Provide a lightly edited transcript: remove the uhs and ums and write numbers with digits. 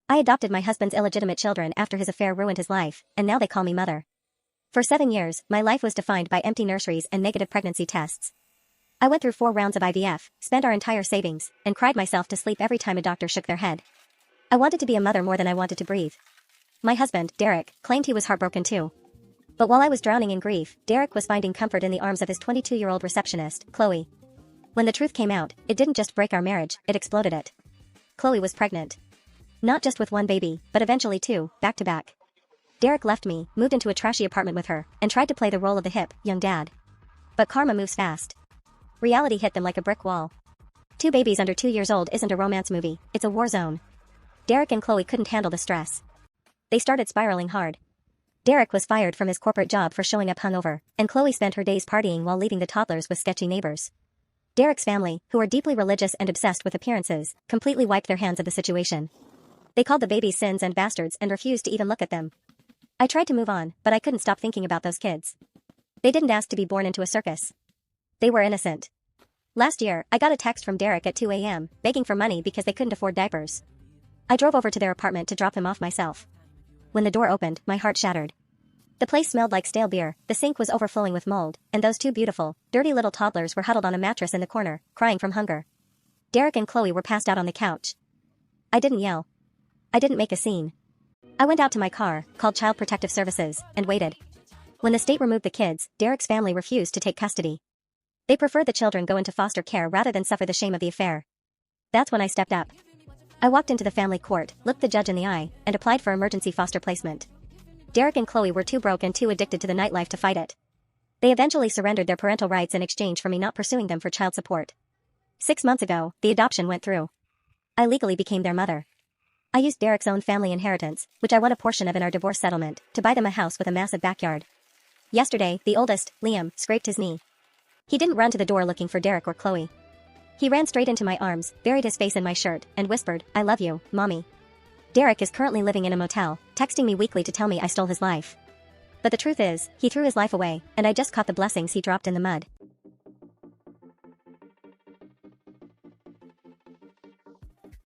I adopted my husband's illegitimate children after his affair ruined his life, and now they call me mother. For 7 years, my life was defined by empty nurseries and negative pregnancy tests. I went through 4 rounds of IVF, spent our entire savings, and cried myself to sleep every time a doctor shook their head. I wanted to be a mother more than I wanted to breathe. My husband, Derek, claimed he was heartbroken too. But while I was drowning in grief, Derek was finding comfort in the arms of his 22-year-old receptionist, Chloe. When the truth came out, it didn't just break our marriage, it exploded it. Chloe was pregnant. Not just with 1 baby, but eventually 2, back to back. Derek left me, moved into a trashy apartment with her, and tried to play the role of the hip, young dad. But karma moves fast. Reality hit them like a brick wall. 2 babies under 2 years old isn't a romance movie, it's a war zone. Derek and Chloe couldn't handle the stress. They started spiraling hard. Derek was fired from his corporate job for showing up hungover, and Chloe spent her days partying while leaving the toddlers with sketchy neighbors. Derek's family, who are deeply religious and obsessed with appearances, completely wiped their hands of the situation. They called the babies sins and bastards and refused to even look at them. I tried to move on, but I couldn't stop thinking about those kids. They didn't ask to be born into a circus. They were innocent. Last year, I got a text from Derek at 2 a.m., begging for money because they couldn't afford diapers. I drove over to their apartment to drop him off myself. When the door opened, my heart shattered. The place smelled like stale beer, the sink was overflowing with mold, and those 2 beautiful, dirty little toddlers were huddled on a mattress in the corner, crying from hunger. Derek and Chloe were passed out on the couch. I didn't yell. I didn't make a scene. I went out to my car, called Child Protective Services, and waited. When the state removed the kids, Derek's family refused to take custody. They preferred the children go into foster care rather than suffer the shame of the affair. That's when I stepped up. I walked into the family court, looked the judge in the eye, and applied for emergency foster placement. Derek and Chloe were too broke and too addicted to the nightlife to fight it. They eventually surrendered their parental rights in exchange for me not pursuing them for child support. 6 months ago, the adoption went through. I legally became their mother. I used Derek's own family inheritance, which I won a portion of in our divorce settlement, to buy them a house with a massive backyard. Yesterday, the oldest, Liam, scraped his knee. He didn't run to the door looking for Derek or Chloe. He ran straight into my arms, buried his face in my shirt, and whispered, "I love you, Mommy." Derek is currently living in a motel, texting me weekly to tell me I stole his life. But the truth is, he threw his life away, and I just caught the blessings he dropped in the mud.